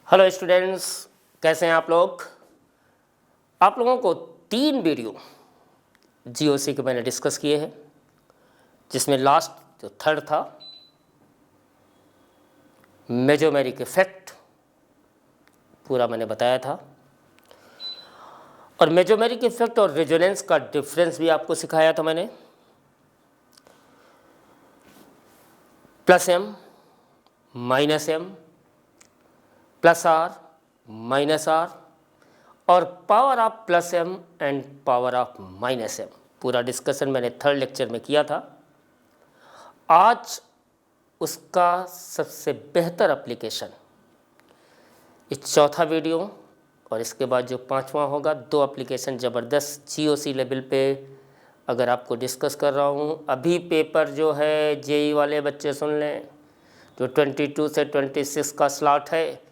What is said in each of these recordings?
Hello students, कैसे हैं आप लोग। आप लोगों को 3 वीडियो जीओसी के मैंने डिस्कस किए हैं, जिसमें लास्ट जो थर्ड था मेजोमेरिक इफेक्ट, पूरा मैंने बताया था। और मेजोमेरिक इफेक्ट और रेजोनेंस का डिफरेंस भी आपको सिखाया था मैंने। +m, -m, +r, -r और power of +m and power of -m, पूरा डिस्कशन मैंने थर्ड लेक्चर में किया था। आज उसका सबसे बेहतर एप्लीकेशन इस चौथा वीडियो और इसके बाद जो 5वां होगा, 2 एप्लीकेशन ज़बरदस्त जीओसी लेवल पे अगर आपको डिस्कस कर रहा हूँ। अभी पेपर जो है जेई वाले बच्चे सुन लें, जो 22 से 26 का स्लॉट है,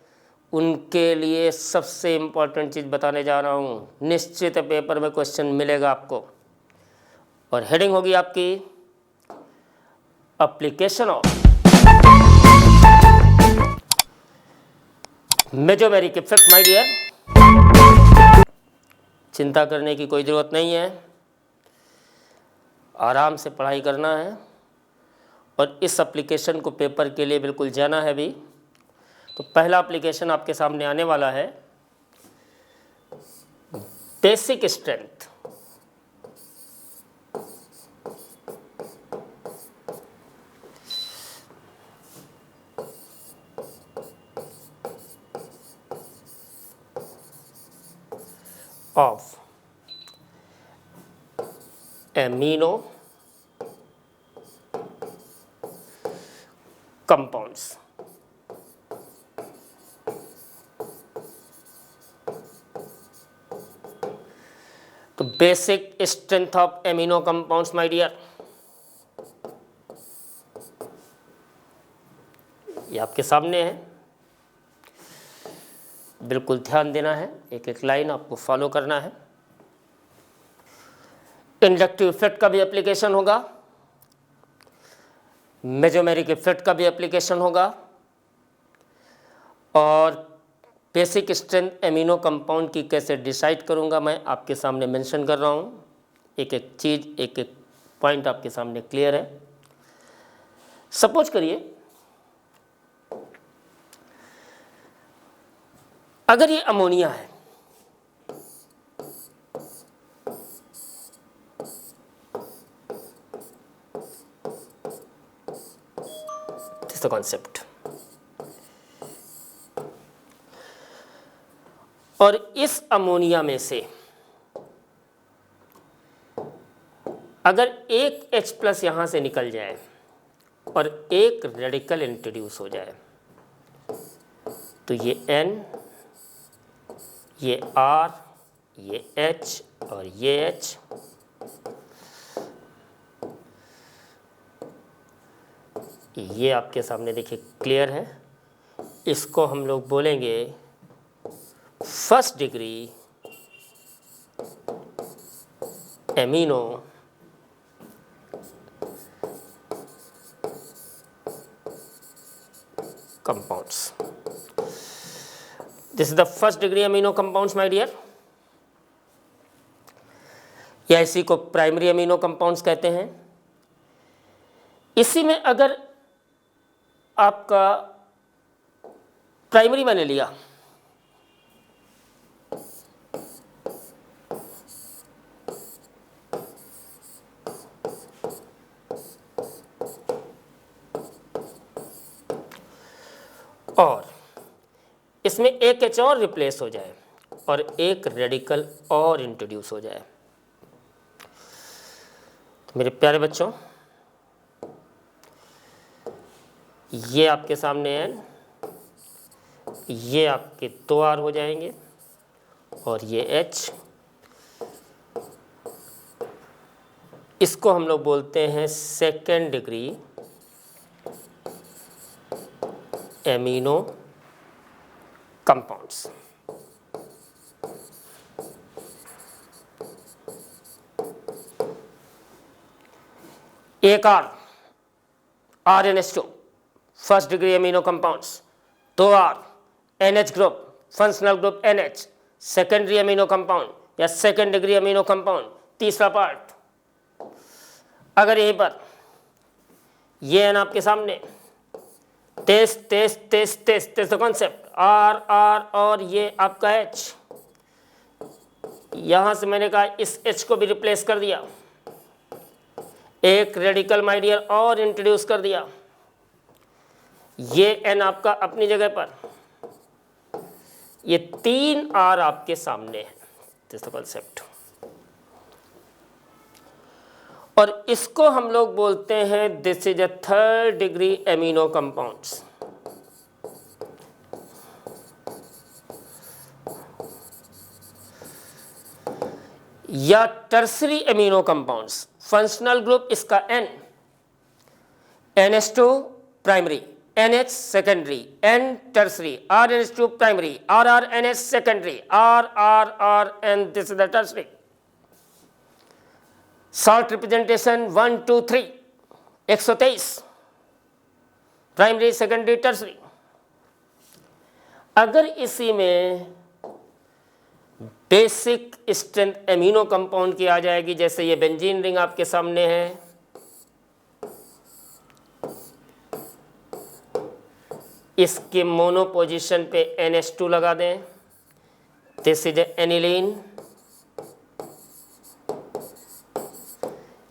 उनके लिए सबसे इम्पोर्टेंट चीज़ बताने जा रहा हूँ। निश्चित पेपर में क्वेश्चन मिलेगा आपको, और हेडिंग होगी आपकी application of mesomeric effect. My dear, चिंता करने की कोई ज़रूरत नहीं है, आराम से पढ़ाई करना है और इस एप्लीकेशन को पेपर के लिए बिल्कुल जाना है भी। तो पहला एप्लीकेशन आपके सामने आने वाला है, basic strength. Of amino compounds. तो basic strength of amino compounds my dear, ये आपके सामने है, बिल्कुल ध्यान देना है, एक एक लाइन आपको फॉलो करना है। इंडक्टिव इफेक्ट का भी एप्लीकेशन होगा, मेजोमेरिक इफेक्ट का भी एप्लीकेशन होगा, और बेसिक स्ट्रेंथ एमिनो कंपाउंड की कैसे डिसाइड करूंगा मैं आपके सामने मेंशन कर रहा हूँ। एक एक चीज़, एक एक पॉइंट आपके सामने क्लियर है। सपोज करिए अगर ये अमोनिया है, दिस द कॉन्सेप्ट, और इस अमोनिया में से अगर एक H+ यहाँ से निकल जाए और एक रेडिकल इंट्रोड्यूस हो जाए, तो ये N, ये R, ये H और ये H, ये आपके सामने देखिए क्लियर है। इसको हम लोग बोलेंगे first degree amino compounds. This is the first degree amino compounds my dear, या इसी को प्राइमरी अमीनो कंपाउंड्स कहते हैं। इसी में अगर आपका प्राइमरी मैंने लिया, और इसमें एक H और रिप्लेस हो जाए और एक रेडिकल और इंट्रोड्यूस हो जाए, तो मेरे प्यारे बच्चों, ये आपके सामने है, ये आपके 2 R हो जाएंगे और ये H, इसको हम लोग बोलते हैं सेकेंड डिग्री एमिनो कंपाउंड्स। एक RNH2 first degree amino compounds, 2 R NH group, functional group NH, secondary amino compound या सेकेंड डिग्री अमीनो कंपाउंड, तीसरा पार्ट। अगर यहीं पर ये है ना आपके सामने टेस्ट कॉन्सेप्ट आर आर और ये आपका H, यहां से मैंने कहा इस H को भी रिप्लेस कर दिया, एक रेडिकल माय डियर और इंट्रोड्यूस कर दिया, ये N आपका अपनी जगह पर, ये 3 R आपके सामने है, दिस कॉन्सेप्ट। और इसको हम लोग बोलते हैं this is a third degree amino compounds. या tertiary amino compounds. Functional group इसका N, NH2 primary, NH secondary, N tertiary, RNH2 primary, RRNH secondary, RRRN this is the tertiary. Salt representation 1 2 3 123, primary secondary tertiary. अगर इसी में basic strength amino compound की आ जाएगी, जैसे ये benzene ring आपके सामने है, इसके मोनो पोजीशन पे NH2 लगा दें, दिस इज एनिलीन,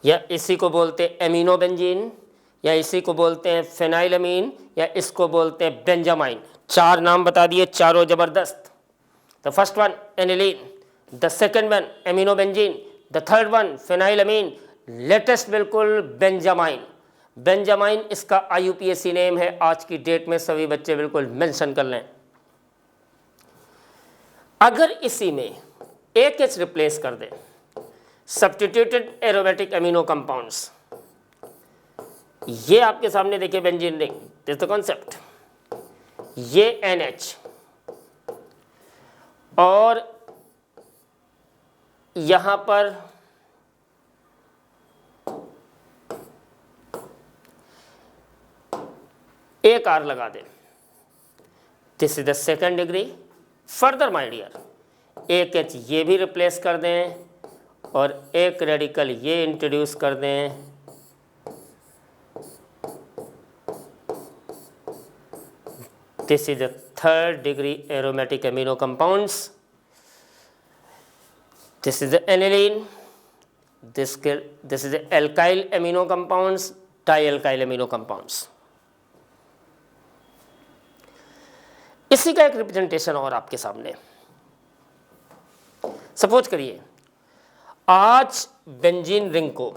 या इसी को बोलते हैं एमिनो बेंजीन, या इसी को बोलते हैं फेनाइलमीन, या इसको बोलते हैं बेंजामाइन। 4 नाम बता दिए, चारों जबरदस्त। The first one aniline, the second one amino benzene, the third one phenylamine, latest बिल्कुल बेंजामाइन। बेंजामाइन इसका IUPAC नेम है, आज की डेट में सभी बच्चे बिल्कुल मेंशन कर लें। अगर इसी में एक H रिप्लेस कर दें, सब्स्टिट्यूटेड एरोमेटिक एमिनो कंपाउंड्स, ये आपके सामने देखिए benzene ring, this the concept, ये NH और यहां पर एक R लगा दें, this is the second degree. Further my dear एक H ये भी रिप्लेस कर दें और एक रेडिकल ये इंट्रोड्यूस कर दें, this is the third degree aromatic amino compounds, this is the aniline, this is the alkyl amino compounds, di alkyl amino compounds. इसी का एक रिप्रेजेंटेशन और आपके सामने, सपोज करिए आज बेंजीन रिंग को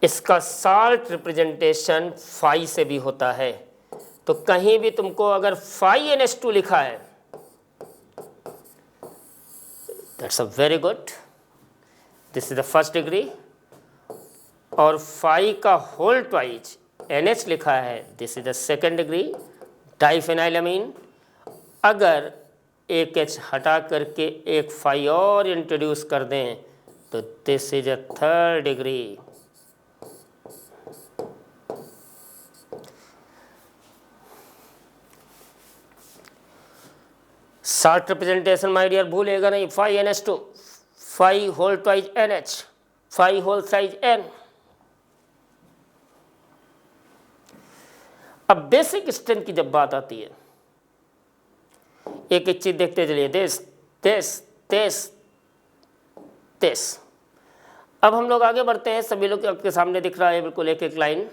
इसका साल्ट रिप्रेजेंटेशन फाई से भी होता है, तो कहीं भी तुमको अगर फाई NH2 लिखा है, that's a very good, this is the first degree, और फाई का होल ट्वाइज NH लिखा है, this is the second degree diphenylamine. अगर एक H हटा करके एक फाई और इंट्रोड्यूस कर दें तो this is a third degree. Salt representation my dear भूलेगा नहीं, phi NH2, phi whole twice NH, phi whole size N। अब बेसिक स्ट्रेंथ की जब बात आती है, एक एक चीज देखते चलिए, देश देश देश देश। अब हम लोग आगे बढ़ते हैं, सभी लोग आपके सामने दिख रहा है बिल्कुल एक एक लाइन।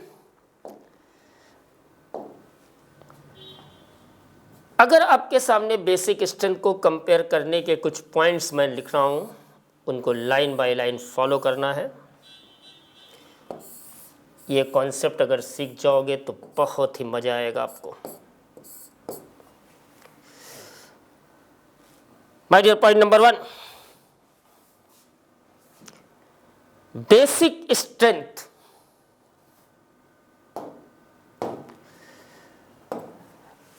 अगर आपके सामने बेसिक स्ट्रेंथ को कंपेयर करने के कुछ पॉइंट्स मैं लिख रहा हूं, उनको लाइन बाय लाइन फॉलो करना है। ये कॉन्सेप्ट अगर सीख जाओगे तो बहुत ही मजा आएगा आपको। My dear, point number 1, basic strength.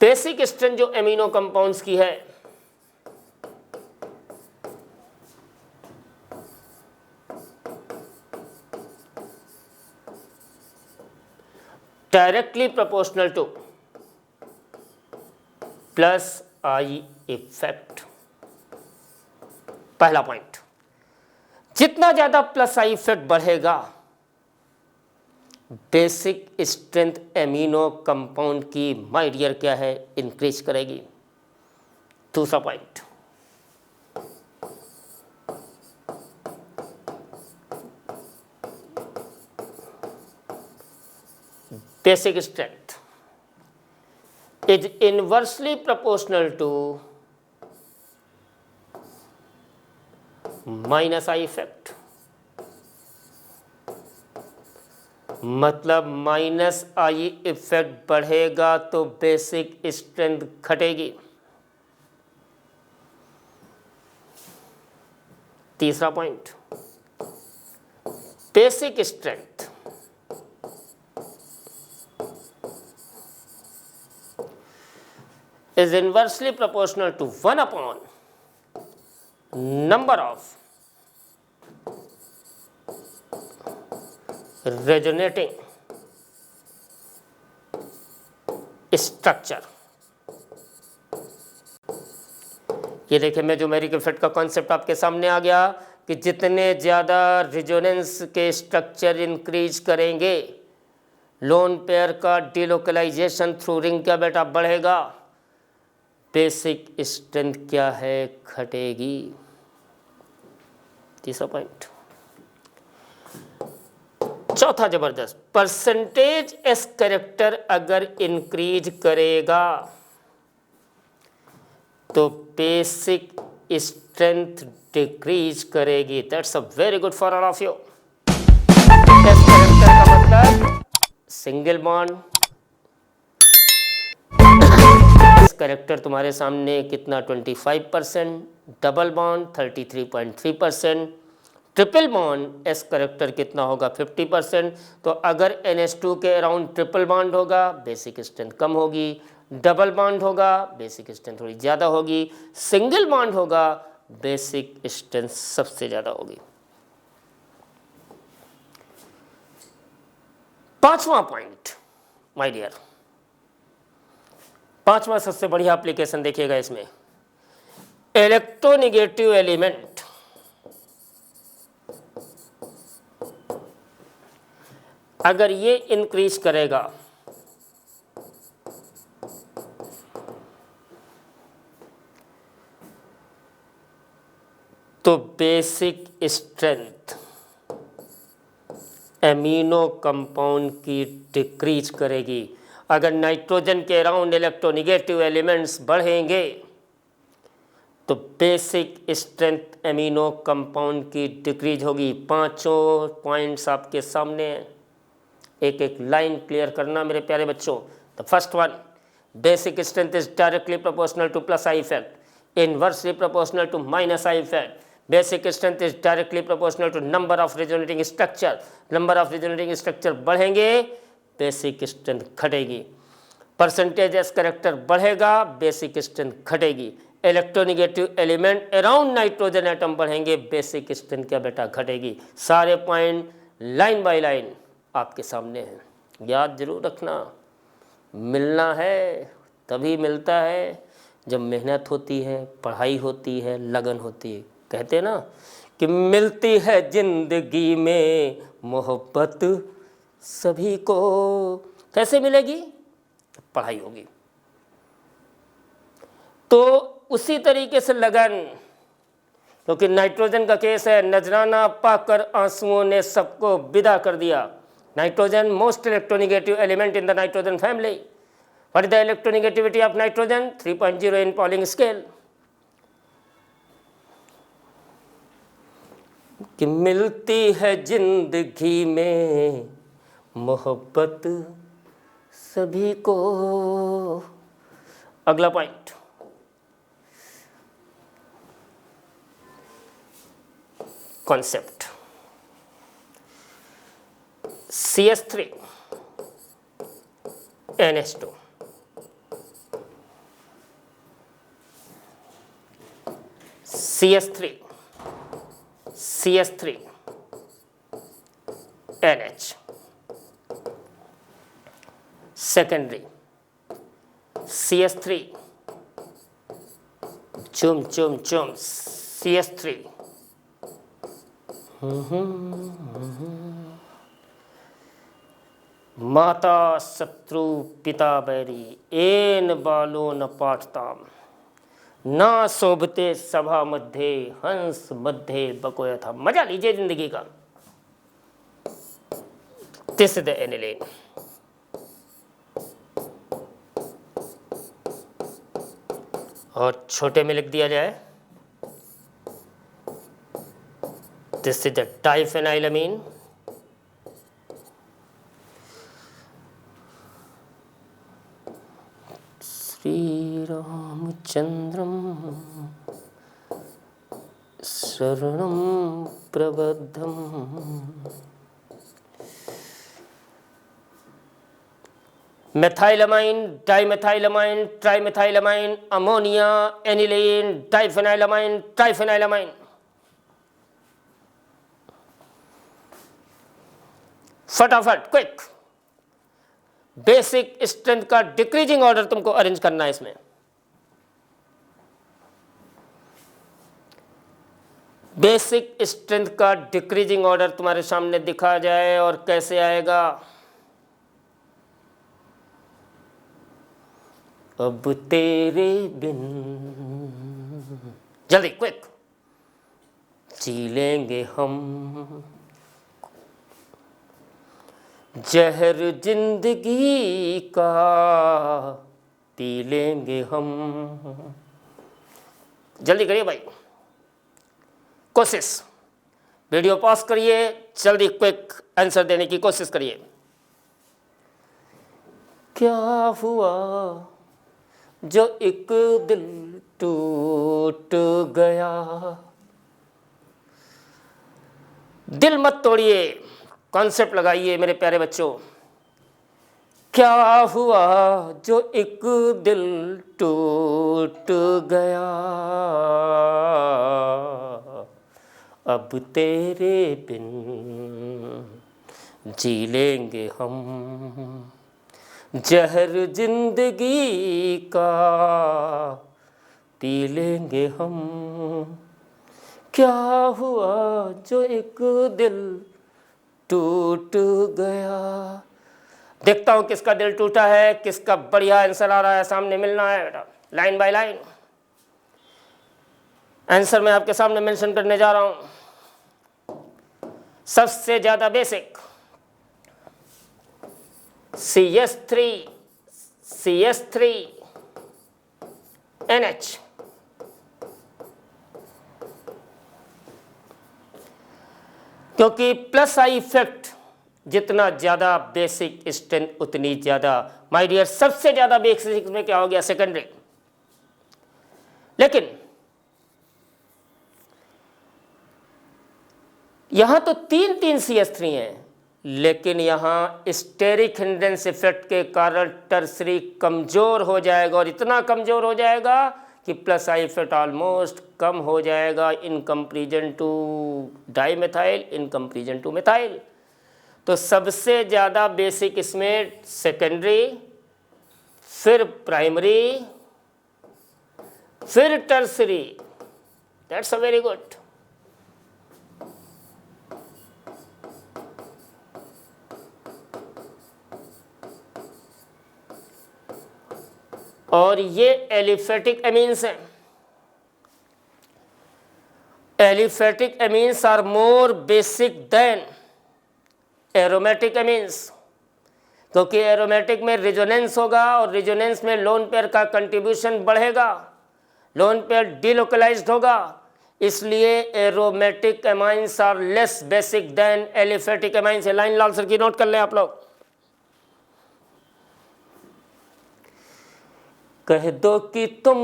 Basic strength जो एमिनो कंपाउंड्स की है, directly proportional to plus I effect. पहला पॉइंट, जितना ज्यादा प्लस आई इफेक्ट बढ़ेगा बेसिक स्ट्रेंथ एमिनो कंपाउंड की माय डियर क्या है, इंक्रीज करेगी। दूसरा पॉइंट, basic strength is inversely proportional to minus I effect। मतलब माइनस आई इफेक्ट बढ़ेगा तो बेसिक स्ट्रेंथ घटेगी। तीसरा point, basic strength is inversely proportional to 1 upon number of resonating structure। ये देखिए मैं ज्योमेट्रिक इफेक्ट का कॉन्सेप्ट आपके सामने आ गया कि जितने ज़्यादा रिजोनेंस के स्ट्रक्चर इंक्रीज करेंगे लोन पेयर का डिलोकलाइजेशन थ्रू रिंग क्या बेटा बढ़ेगा, बेसिक स्ट्रेंथ क्या है, घटेगी। तीसरा पॉइंट। चौथा जबरदस्त, परसेंटेज एस कैरेक्टर अगर इंक्रीज करेगा तो बेसिक स्ट्रेंथ डिक्रीज करेगी। That's a very good for all of you. S character का मतलब सिंगल बॉन्ड, कैरेक्टर तुम्हारे सामने कितना 25%, double bond 33.3%, triple bond S character कितना होगा 50%। तो अगर NH2 के अराउंड ट्रिपल बॉन्ड होगा बेसिक स्ट्रेंथ कम होगी, डबल बॉन्ड होगा बेसिक स्ट्रेंथ थोड़ी ज़्यादा होगी, सिंगल बॉन्ड होगा बेसिक स्ट्रेंथ सबसे ज़्यादा होगी। पांचवा पॉइंट माय डियर, पांचवा सबसे बढ़िया एप्लीकेशन देखिएगा इसमें, इलेक्ट्रोनेगेटिव एलिमेंट अगर ये इंक्रीज करेगा तो बेसिक स्ट्रेंथ एमिनो कंपाउंड की डिक्रीज करेगी। अगर नाइट्रोजन के अराउंड इलेक्ट्रोनेगेटिव एलिमेंट्स बढ़ेंगे तो बेसिक स्ट्रेंथ एमिनो कंपाउंड की डिक्रीज होगी। पांचों पॉइंट्स आपके सामने हैं, एक एक लाइन क्लियर करना मेरे प्यारे बच्चों। The first one, basic strength is directly proportional to plus I effect, inversely proportional to minus I effect. Basic strength is directly proportional to number of resonating structure, number of resonating structure बढ़ेंगे basic strength घटेगी। Percentage S character बढ़ेगा basic strength घटेगी। Electronegative element around nitrogen atom बढ़ेंगे basic strength क्या बेटा घटेगी। सारे point line by line आपके सामने हैं, याद जरूर रखना। मिलना है तभी मिलता है जब मेहनत होती है, पढ़ाई होती है, लगन होती है। कहते हैं ना कि मिलती है जिंदगी में मोहब्बत सभी को, कैसे मिलेगी, पढ़ाई होगी। तो उसी तरीके से लगन, क्योंकि नाइट्रोजन का केस है, नजराना पाकर आंसुओं ने सबको विदा कर दिया। Nitrogen most electronegative element in the nitrogen family. What is the electronegativity of nitrogen? 3.0 in polling scale. कि मिलती है जिंदगी में मोहब्बत सभी को। अगला point, concept CS3 NH2 CS3 NH। Secondary CH3, चुम चुम चुम CH3, माता शत्रु पिता बैरी, एन बालो न पाठताम, ना शोभते सभा मध्य, हंस मध्य बकोया था। मजा लीजिए जिंदगी का। This is the aniline. और छोटे में लिख दिया जाए, this is the diphenylamine, Shri रामचंद्रम शरणं प्रबद्धम। मेथाइलमाइन, डाइमेथाइलमाइन, ट्राइमेथाइलमाइन, अमोनिया, एनिलीन, डाइफेनाइलमाइन, ट्राइफेनाइलमाइन। फटाफट क्विक। बेसिक स्ट्रेंथ का डिक्रीजिंग ऑर्डर तुमको अरेंज करना है इसमें। बेसिक स्ट्रेंथ का डिक्रीजिंग ऑर्डर तुम्हारे सामने दिखा जाए और कैसे आएगा। अब तेरे बिन, जल्दी क्विक, जी लेंगे हम जहर जिंदगी का, पी लेंगे हम। जल्दी करिए भाई, कोशिश। वीडियो पॉज करिए, जल्दी क्विक आंसर देने की कोशिश करिए। क्या हुआ जो एक दिल टूट गया। दिल मत तोड़िए, कॉन्सेप्ट लगाइए मेरे प्यारे बच्चों। क्या हुआ जो एक दिल टूट गया, अब तेरे बिन जी लेंगे हम जहर जिंदगी का, पी लेंगे हम। क्या हुआ जो एक दिल टूट गया। देखता हूं किसका दिल टूटा है, किसका बढ़िया आंसर आ रहा है। सामने मिलना है बेटा, लाइन बाय लाइन। आंसर मैं आपके सामने मेंशन करने जा रहा हूं। सबसे ज्यादा बेसिक CH3 NH। क्योंकि प्लस आई इफेक्ट जितना ज्यादा बेसिक स्ट्रेंथ उतनी ज्यादा। माय डियर, सबसे ज्यादा बेसिक में क्या हो गया, सेकेंडरी। लेकिन यहां तो तीन तीन CH3 हैं, लेकिन यहां स्टेरिक हिंड्रेंस इफेक्ट के कारण टर्सरी कमजोर हो जाएगा, और इतना कमजोर हो जाएगा कि प्लस आई इफेक्ट ऑलमोस्ट कम हो जाएगा in comparison to dimethyl, in comparison to methyl. तो सबसे ज़्यादा बेसिक इसमें सेकेंडरी, फिर प्राइमरी, फिर tertiary. That's a very good. और ये एलिफेटिक एमीन्स हैं। Aliphatic amines are more basic than aromatic amines, क्योंकि एरोमेटिक में रिजोनेंस होगा और रिजोनेंस में लोन पेयर का कंट्रीब्यूशन बढ़ेगा, लोन पेयर डिलोकलाइज्ड होगा। इसलिए aromatic amines are less basic then aliphatic amines. Line Lal sir की नोट कर लें आप लोग। कह दो कि तुम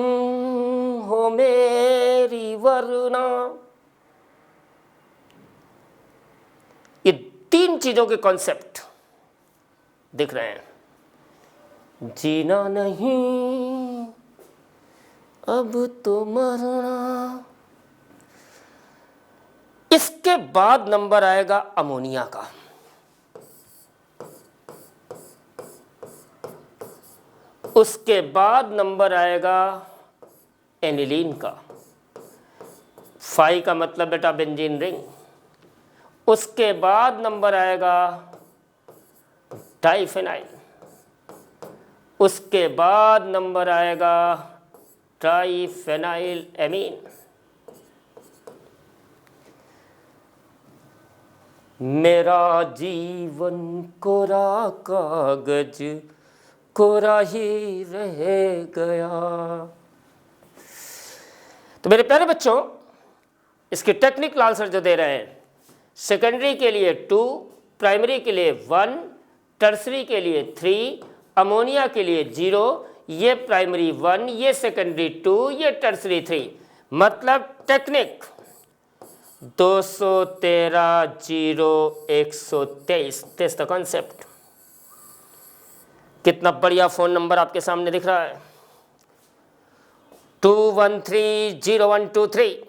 हो मेरी वरना, ये तीन चीजों के कॉन्सेप्ट दिख रहे हैं। जीना नहीं अब तो मरना। इसके बाद नंबर आएगा अमोनिया का। उसके बाद नंबर आएगा एनिलीन का। 5 का मतलब बेटा बेंजीन रिंग। उसके बाद नंबर आएगा डाइफेनाइल। उसके बाद नंबर आएगा ट्राइफेनाइल एमीन। मेरा जीवन कोरा कागज कोरा ही रह गया। तो मेरे प्यारे बच्चों, इसकी टेक्निक लाल सर जो दे रहे हैं, सेकेंडरी के लिए 2, प्राइमरी के लिए 1, टर्सरी के लिए 3, अमोनिया के लिए 0, ये प्राइमरी 1, ये सेकेंडरी 2, ये टर्सरी 3। मतलब टेक्निक 213 0 123। This the concept. कितना बढ़िया फोन नंबर आपके सामने दिख रहा है, 2130123।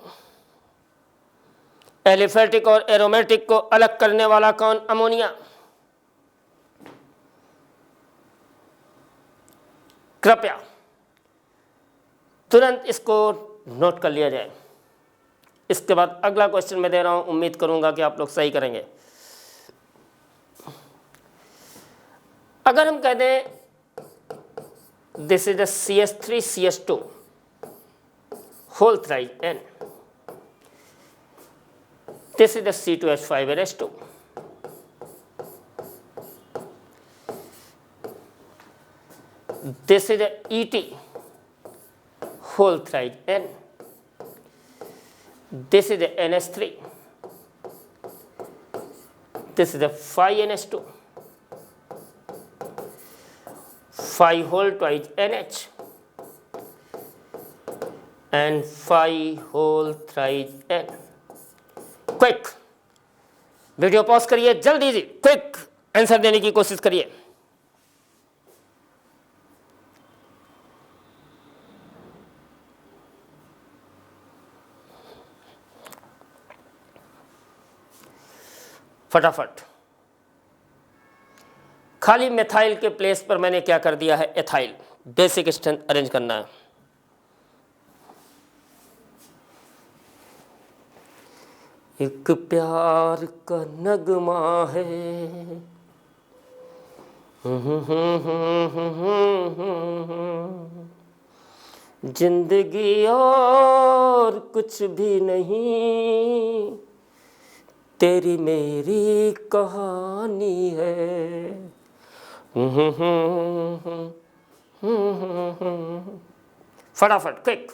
एलिफेटिक और एरोमेटिक को अलग करने वाला कौन? अमोनिया। कृपया तुरंत इसको नोट कर लिया जाए। इसके बाद अगला क्वेश्चन मैं दे रहा हूं, उम्मीद करूंगा कि आप लोग सही करेंगे। अगर हम कह दें this is the CH3CH2 whole thrice N, this is the C2H5NH2. This is the ET whole thrice N. This is the NH3. This is the 5NH2. 5 whole twice NH and 5 whole thrice N. Quick video pause करिए, जल्दी जी quick answer देने की कोशिश करिए। फटाफट। खाली methyl के place पर मैंने क्या कर दिया है? एथाइल। बेसिक स्ट्रेंथ अरेंज करना है। एक प्यार का नगमा है, जिंदगी और कुछ भी नहीं, तेरी मेरी कहानी है। फटाफट क्विक।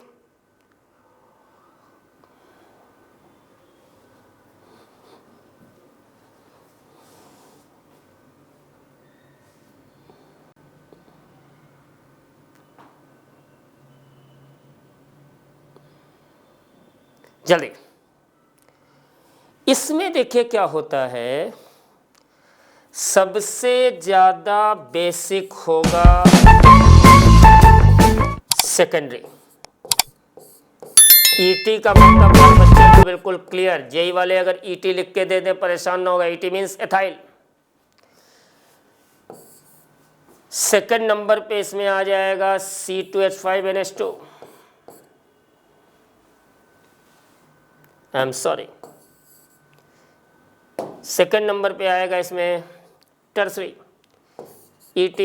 जल्दी। इसमें देखिए क्या होता है, सबसे ज्यादा बेसिक होगा सेकेंडरी। ईटी का मतलब बच्चे को बिल्कुल क्लियर, जेई वाले अगर ईटी लिख के दे दें परेशान ना होगा। E T means ethyl. Second number पे इसमें आ जाएगा C2H5NH2। I am sorry. Second number पे आएगा इसमें tertiary ET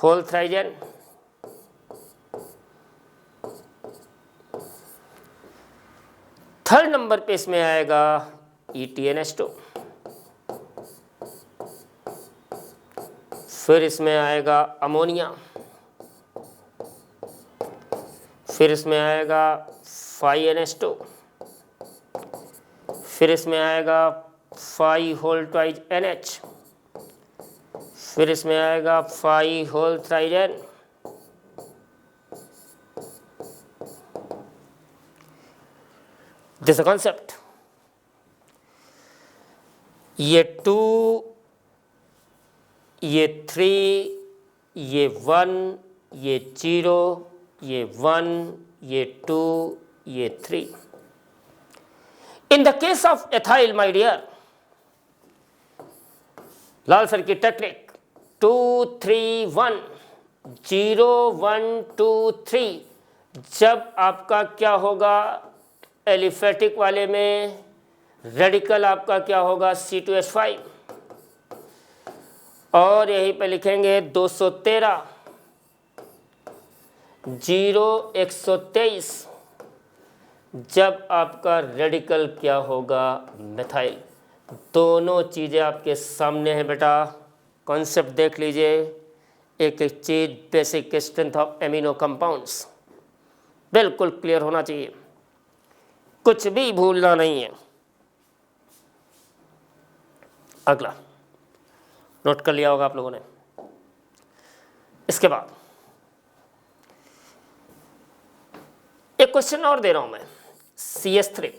whole thrice. Third number पे इसमें आएगा ETNH2। फिर इसमें आएगा अमोनिया। फिर इसमें आएगा 5NH2। फिर इसमें आएगा 5 होल ट्वाइज NH। फिर इसमें आएगा 5 whole thrice N। This a concept. ये 2, ये 3, ये 1, ये 0, ये 1, ये 2, ये 3। In the case of ethyl, my dear, Lal sir की टेक्निक 2 3 1 0 1 2 3, जब आपका क्या होगा एलिफेटिक वाले में रेडिकल आपका क्या होगा C2H5, और यहीं पे लिखेंगे 213 0 123, जब आपका रेडिकल क्या होगा मिथाइल। दोनों चीज़ें आपके सामने हैं बेटा, कॉन्सेप्ट देख लीजिए, एक एक चीज़ basic strength of amino compounds बिल्कुल क्लियर होना चाहिए, कुछ भी भूलना नहीं है। अगला नोट कर लिया होगा आप लोगों ने। इसके बाद एक क्वेश्चन और दे रहा हूं मैं, CH3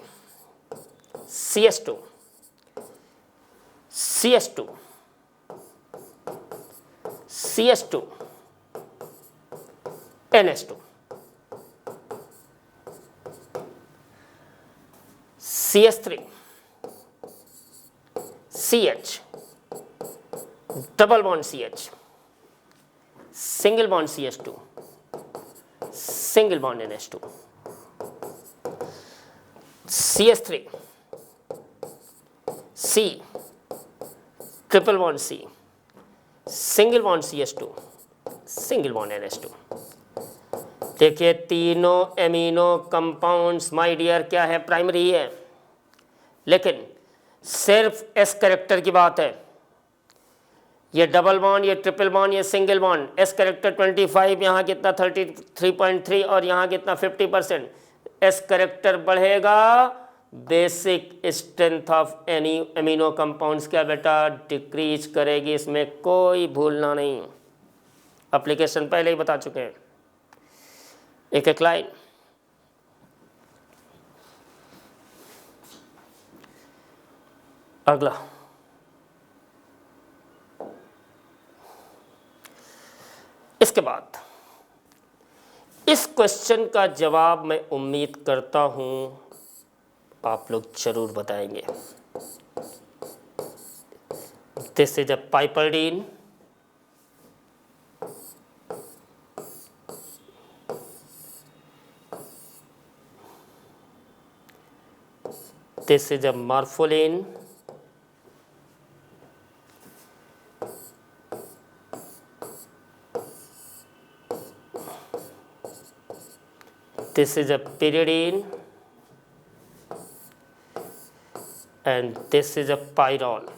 CH2 CH2 CH2 NH2 CH3 CH double bond CH single bond CH2 single bond NH2 CH3 C triple bond C single bond CH2 single bond NH2। देखिए तीनों एमिनो कंपाउंड्स माय डियर क्या है, primary है, लेकिन सिर्फ S character की बात है। ये डबल बॉन्ड, ये ट्रिपल बॉन्ड, ये सिंगल बॉन्ड, एस कैरेक्टर 25, यहाँ कितना 33.3 और यहाँ कितना 50%। एस कैरेक्टर बढ़ेगा, basic strength of any amino compounds क्या बेटा डिक्रीज करेगी, इसमें कोई भूलना नहीं। एप्लीकेशन पहले ही बता चुके हैं, एक एक लाइन। अगला इसके बाद इस क्वेश्चन का जवाब मैं उम्मीद करता हूं आप लोग जरूर बताएंगे। This is a piperidine, this is a morpholine, this is a pyridine, and this is a pyrrole।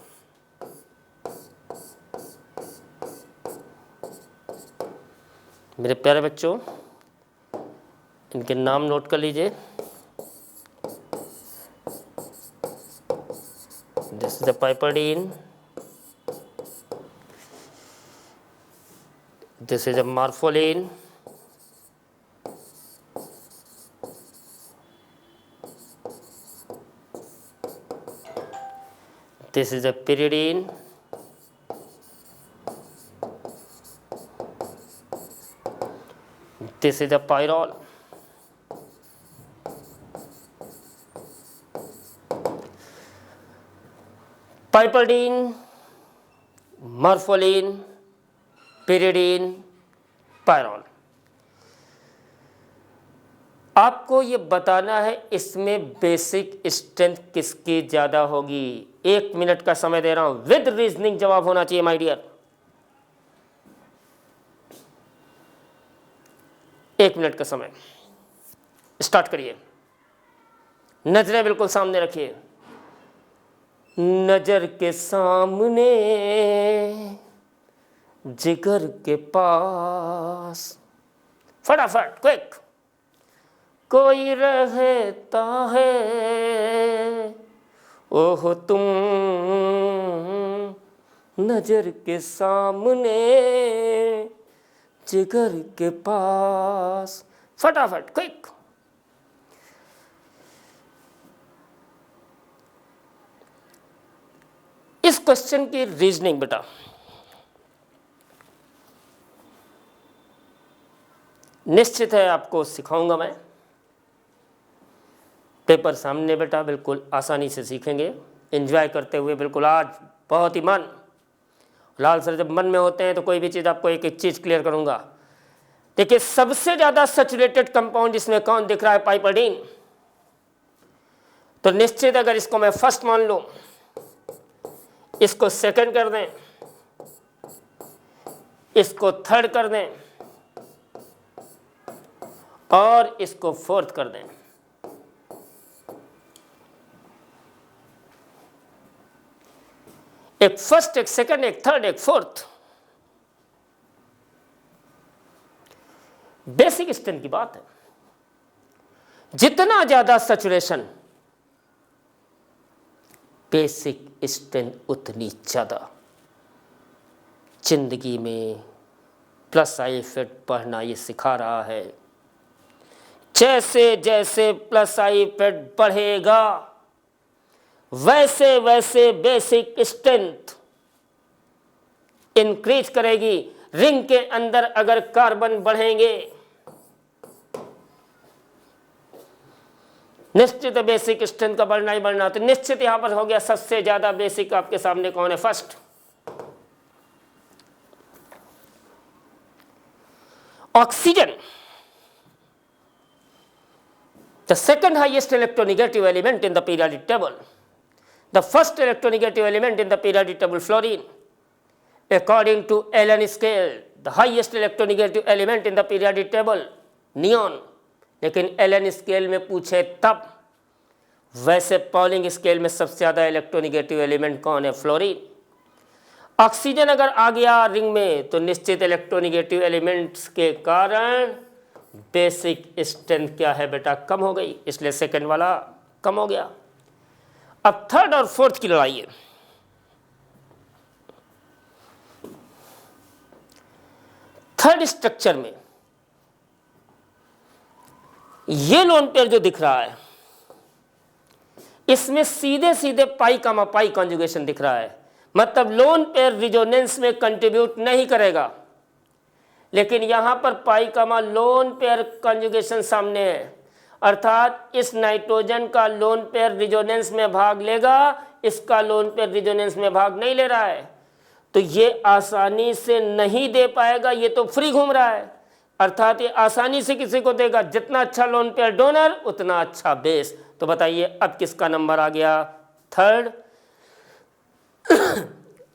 मेरे प्यारे बच्चों, इनके नाम नोट कर लीजिए। This is a piperidine, this is a morpholine, this is a pyridine, this is a pyrrole। पाइपरडीन, मॉर्फोलिन, pyridine, pyrrole. आपको ये बताना है इसमें बेसिक स्ट्रेंथ किसकी ज़्यादा होगी। 1 मिनट का समय दे रहा हूं, विद रीजनिंग जवाब होना चाहिए माय डियर। 1 मिनट का समय, स्टार्ट करिए। नजरें बिल्कुल सामने रखिए, नजर के सामने जिगर के पास, फटाफट क्विक। कोई रहता है ओह तुम नजर के सामने जिगर के पास, फटाफट क्विक। इस क्वेश्चन की रीजनिंग बेटा निश्चित है आपको सिखाऊंगा मैं। पेपर सामने बेटा, बिल्कुल आसानी से सीखेंगे, एंजॉय करते हुए। बिल्कुल आज बहुत ही मन लाल सर जब मन में होते हैं तो कोई भी चीज़ आपको एक एक चीज़ क्लियर करूंगा। देखिए सबसे ज्यादा सैचुरेटेड कंपाउंड इसमें कौन दिख रहा है? पाइपरडीन। तो निश्चित अगर इसको मैं फर्स्ट मान लूं, इसको सेकंड कर दें, इसको थर्ड कर दें और इसको फोर्थ कर दें, एक फर्स्ट, एक सेकंड, एक थर्ड, एक फोर्थ, बेसिक स्ट्रेंथ की बात है। जितना ज्यादा सैचुरेशन, बेसिक स्ट्रेंथ उतनी ज्यादा। जिंदगी में प्लस आई इफेक्ट पढ़ना ये सिखा रहा है। जैसे जैसे प्लस आई इफेक्ट बढ़ेगा वैसे वैसे बेसिक स्ट्रेंथ इंक्रीज करेगी। रिंग के अंदर अगर कार्बन बढ़ेंगे निश्चित बेसिक स्ट्रेंथ का बढ़ना ही बढ़ना। तो निश्चित यहां पर हो गया सबसे ज्यादा बेसिक आपके सामने कौन है? First. Oxygen, the second highest electronegative element in the periodic table, the first electronegative element in the periodic table fluorine, according to Allen scale the highest electronegative element in the periodic table neon। लेकिन Elon scale में पूछे तब, वैसे polling scale में सबसे ज्यादा electronegative element कौन है? फ्लोरीन। ऑक्सीजन अगर आ गया रिंग में तो निश्चित इलेक्ट्रोनेगेटिव एलिमेंट्स के कारण बेसिक स्ट्रेंथ क्या है बेटा? कम हो गई, इसलिए सेकंड वाला कम हो गया। अब थर्ड और फोर्थ की लड़ाई है। थर्ड स्ट्रक्चर में ये लोन पेयर जो दिख रहा है इसमें सीधे सीधे पाई कामा पाई कॉन्जुगेशन दिख रहा है। मतलब लोन पेयर रिजोनेंस में कंट्रीब्यूट नहीं करेगा, लेकिन यहां पर पाई कामा लोन पेयर कॉन्जुगेशन सामने है। अर्थात इस नाइट्रोजन का लोन पेयर रिजोनेंस में भाग लेगा, इसका लोन पेयर रिजोनेंस में भाग नहीं ले रहा है, तो ये आसानी से नहीं दे पाएगा, ये तो फ्री घूम रहा है। अर्थात ये आसानी से किसी को देगा। जितना अच्छा लोन पेयर डोनर उतना अच्छा बेस। तो बताइए अब किसका नंबर आ गया? थर्ड।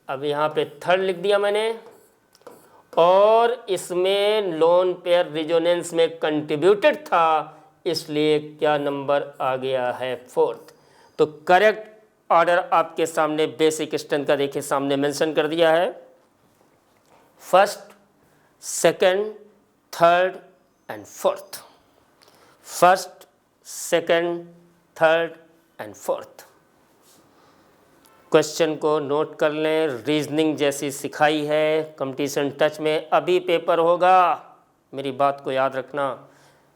अब यहाँ पे थर्ड लिख दिया मैंने, और इसमें लोन पेयर रिजोनेंस में कंट्रीब्यूटेड था, इसलिए क्या नंबर आ गया है? फोर्थ। तो करेक्ट ऑर्डर आपके सामने बेसिक स्ट्रेंथ का देखिए सामने मेंशन कर दिया है। First, second, third and fourth. First, second, third and fourth. Question को नोट कर लें। रीजनिंग जैसी सिखाई है कंपटीशन टच में अभी पेपर होगा, मेरी बात को याद रखना।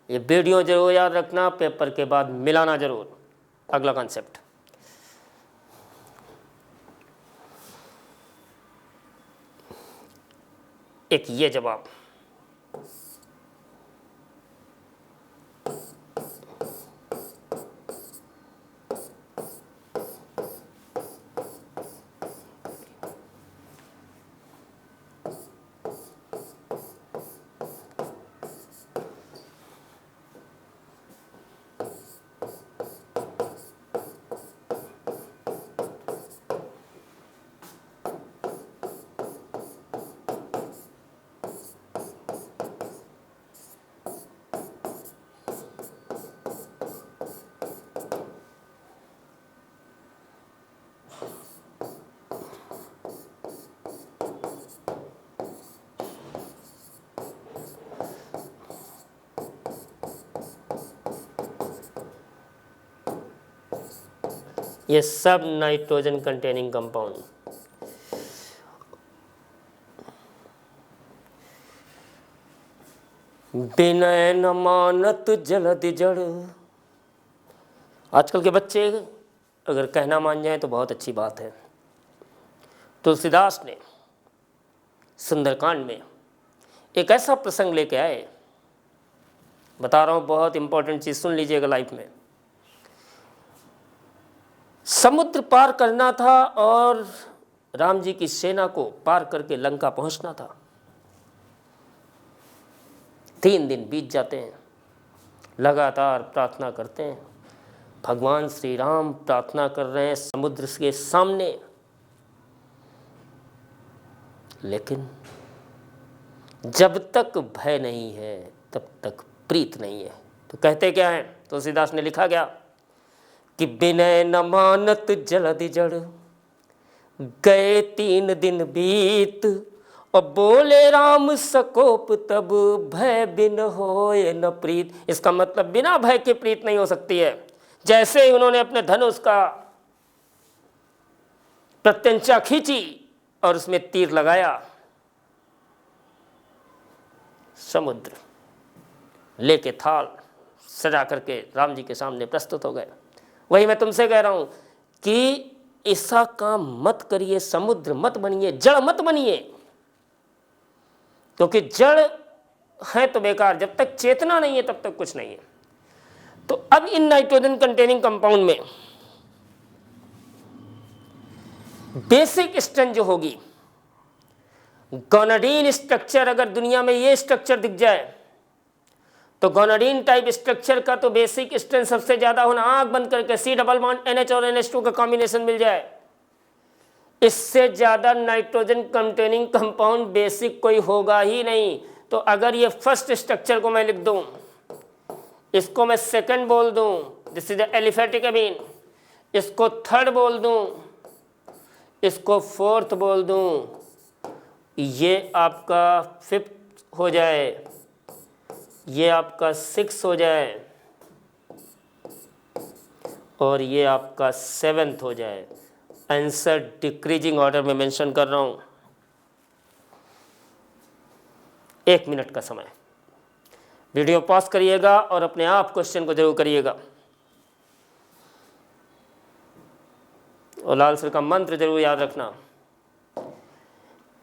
ये वीडियो जरूर याद रखना, पेपर के बाद मिलाना जरूर। अगला कॉन्सेप्ट, एक ये जवाब। ये सब नाइट्रोजन कंटेनिंग कंपाउंड। बिनय न मानत जलधि जड़। आजकल के बच्चे अगर कहना मान जाए तो बहुत अच्छी बात है। तुलसीदास ने सुंदरकांड में एक ऐसा प्रसंग लेके आए, बता रहा हूं बहुत इंपॉर्टेंट चीज, सुन लीजिएगा लाइफ में। समुद्र पार करना था और राम जी की सेना को पार करके लंका पहुंचना था। 3 दिन बीत जाते हैं, लगातार प्रार्थना करते हैं। भगवान श्री राम प्रार्थना कर रहे हैं समुद्र के सामने, लेकिन जब तक भय नहीं है तब तक प्रीत नहीं है। तो कहते क्या है, तुलसीदास ने लिखा क्या कि विनय न मानत जलधि जड़, गए 3 दिन बीत, और बोले राम सकोप तब, भय बिन होए न प्रीत। इसका मतलब बिना भय के प्रीत नहीं हो सकती है। जैसे ही उन्होंने अपने धनुष का प्रत्यंचा खींची और उसमें तीर लगाया, समुद्र लेके थाल सजा करके राम जी के सामने प्रस्तुत हो गए। वही मैं तुमसे कह रहा हूं कि ऐसा काम मत करिए, समुद्र मत बनिए, जड़ मत बनिए, क्योंकि जड़ है तो बेकार, जब तक चेतना नहीं है तब तक कुछ नहीं है। तो अब इन नाइट्रोजन कंटेनिंग कंपाउंड में बेसिक स्ट्रेंथ जो होगी, गोनाडीन स्ट्रक्चर, अगर दुनिया में ये स्ट्रक्चर दिख जाए तो गोनाडीन टाइप स्ट्रक्चर का तो बेसिक स्ट्रेंथ सबसे ज्यादा होना, आंख बंद करके C डबल बॉन्ड NH और NH2 का कॉम्बिनेशन मिल जाए, इससे ज्यादा नाइट्रोजन कंटेनिंग कंपाउंड बेसिक कोई होगा ही नहीं। तो अगर ये फर्स्ट स्ट्रक्चर को मैं लिख दूं, इसको मैं सेकंड बोल दूं, दिस इज एलिफेटिक अमीन, इसको थर्ड बोल दूं, इसको फोर्थ बोल दूं, ये आपका 5th हो जाए, ये आपका 6 हो जाए, और ये आपका 7th हो जाए। आंसर डिक्रीजिंग ऑर्डर में मेंशन कर रहा हूं। 1 मिनट का समय, वीडियो पॉज करिएगा और अपने आप क्वेश्चन को जरूर करिएगा, और लाल सर का मंत्र जरूर याद रखना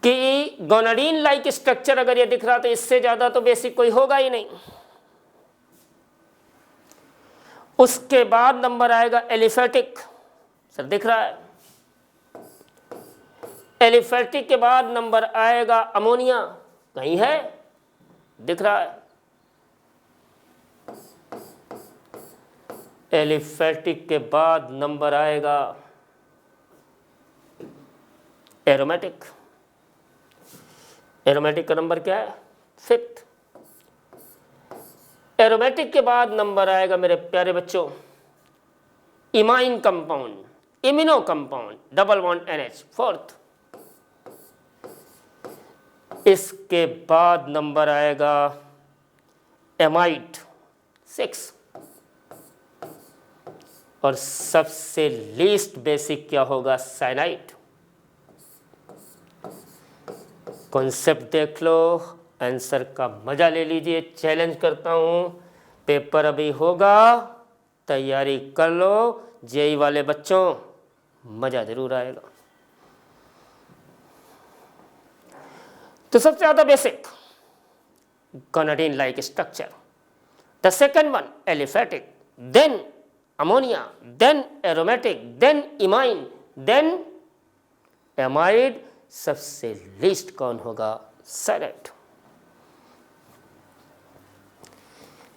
कि गोनाडीन लाइक स्ट्रक्चर अगर ये दिख रहा तो इससे ज्यादा तो बेसिक कोई होगा ही नहीं। उसके बाद नंबर आएगा एलिफेटिक, सर दिख रहा है, एलिफेटिक के बाद नंबर आएगा अमोनिया, कहीं है, दिख रहा है, एलिफेटिक के बाद नंबर आएगा एरोमेटिक, एरोमेटिक का नंबर क्या है, 5th। एरोमेटिक के बाद नंबर आएगा मेरे प्यारे बच्चों imine compound, immuno compound, double bond NH, 4th। इसके बाद नंबर आएगा एमाइड, 6। और सबसे लीस्ट बेसिक क्या होगा, साइनाइड। कॉन्सेप्ट देख लो, आंसर का मजा ले लीजिए। चैलेंज करता हूं, पेपर अभी होगा, तैयारी कर लो। जेई वाले बच्चों, मजा जरूर आएगा। तो सबसे ज्यादा basic guanidine like structure, the second one aliphatic, then ammonia, then aromatic, then imine, then amide, सबसे लीस्ट कौन होगा, साइनाइड।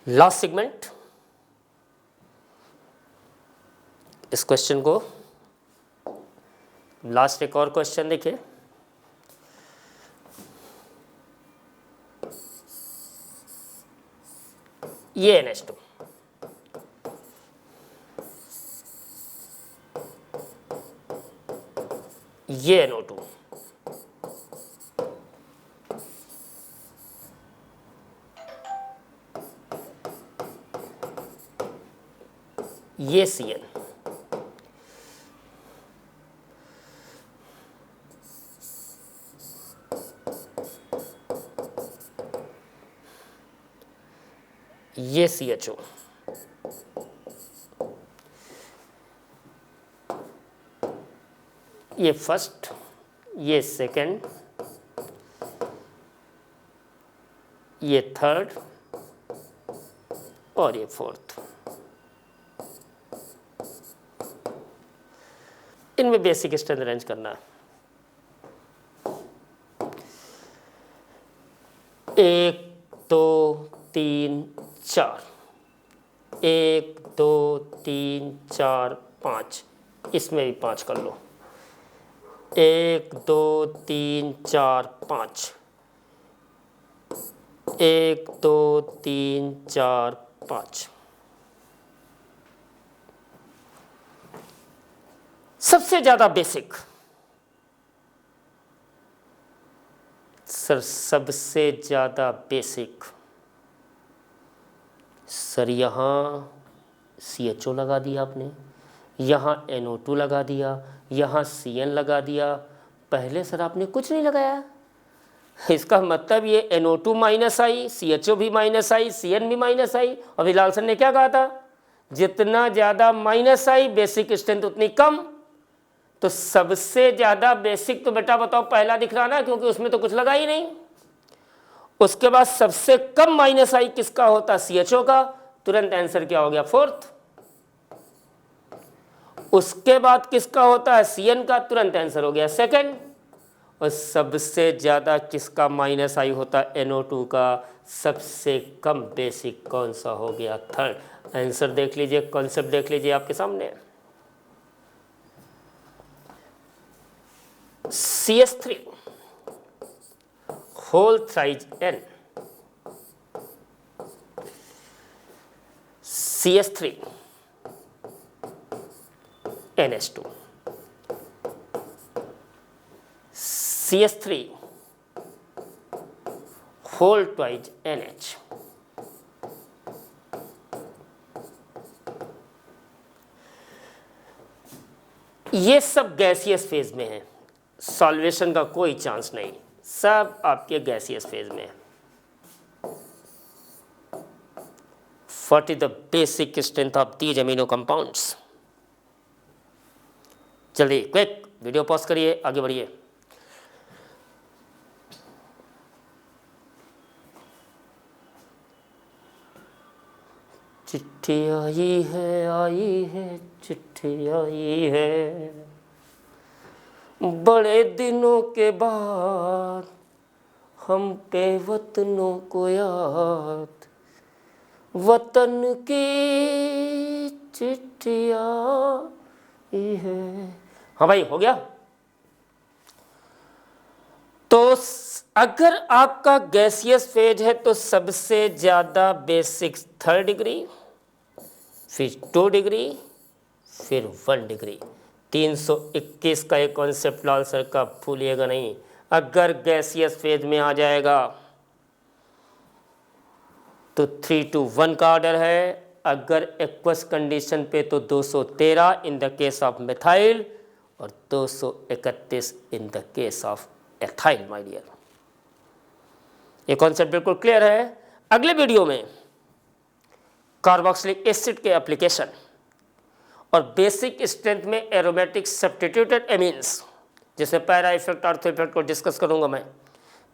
लास्ट सेगमेंट, इस क्वेश्चन को लास्ट एक और क्वेश्चन देखिए। ये NH2, ये NO2, ये Cl, ये CHO, ये फर्स्ट, ये सेकंड, ये थर्ड, और ये फोर्थ। इनमें बेसिक स्ट्रेंथ अरेंज करना है। 1 2 3 4, 1 2 3 4 5, इसमें भी 5 कर लो, 1 2 3 4 5, 1 2 3 4 5। सबसे ज़्यादा बेसिक सर, सबसे ज़्यादा बेसिक सर, यहाँ CHO लगा दिया आपने, यहाँ NO2 लगा दिया, यहाँ CN लगा दिया, पहले सर आपने कुछ नहीं लगाया। इसका मतलब ये NO2 माइनस आई, CHO भी माइनस आई, CN भी माइनस आई। और बिलाल सर ने क्या कहा था, जितना ज़्यादा माइनस आई बेसिक स्ट्रेंथ उतनी कम। तो सबसे ज़्यादा बेसिक तो बेटा बताओ पहला दिख रहा ना, क्योंकि उसमें तो कुछ लगा ही नहीं। उसके बाद सबसे कम माइनस आई किसका होता, CHO का, तुरंत आंसर क्या हो गया, फोर्थ। उसके बाद किसका होता है, CN का, तुरंत आंसर हो गया सेकंड। और सबसे ज़्यादा किसका माइनस आई होता है, NO2 का, सबसे कम बेसिक कौन सा हो गया, थर्ड। आंसर देख लीजिए, कॉन्सेप्ट देख लीजिए आपके सामने। CH3 whole thrice N, CH3 NH2, CH3 whole twice NH, ये सब गैसियस फेज में है, सॉल्वेशन का कोई चांस नहीं, सब आपके गैसियस फेज में है। What is the basic strength of these amino compounds? जल्दी क्विक, वीडियो पॉज करिए, आगे बढ़िए। चिट्ठी आई है, चिट्ठी आई है, बड़े दिनों के बाद हम पे वतनों को याद, वतन की चिट्ठी आई है। हाँ भाई, हो गया। तो अगर आपका गैसियस फेज है तो सबसे ज़्यादा बेसिक 3rd डिग्री, फिर 2 डिग्री, फिर 1 डिग्री। 321 का एक कॉन्सेप्ट लाल सर का भूलिएगा नहीं। अगर गैसियस फेज में आ जाएगा तो 3 to 1 का ऑर्डर है, अगर एक्वस कंडीशन पे तो 213 in the case of methyl और 231 in the case of ethyl. My dear, ये कॉन्सेप्ट बिल्कुल क्लियर है। अगले वीडियो में कार्बोक्सिलिक एसिड के एप्लीकेशन और बेसिक स्ट्रेंथ में एरोमेटिक सब्स्टिट्यूटेड एमीन्स जैसे पैरा इफेक्ट, ऑर्थो इफेक्ट को डिस्कस करूंगा मैं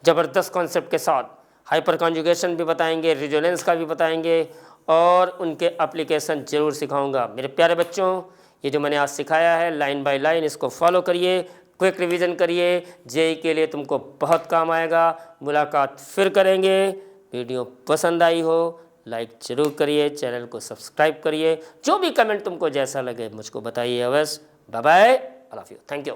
ज़बरदस्त कॉन्सेप्ट के साथ। हाइपर कॉन्जुगेशन भी बताएंगे, रिजोनेंस का भी बताएंगे और उनके एप्लीकेशन जरूर सिखाऊंगा। मेरे प्यारे बच्चों, ये जो मैंने आज सिखाया है लाइन बाय लाइन इसको फॉलो करिए, क्विक रिवीजन करिए, जेई के लिए तुमको बहुत काम आएगा। मुलाकात फिर करेंगे। वीडियो पसंद आई हो लाइक जरूर करिए, चैनल को सब्सक्राइब करिए, जो भी कमेंट तुमको जैसा लगे मुझको बताइए अवश्य। Bye bye, I love you, thank you.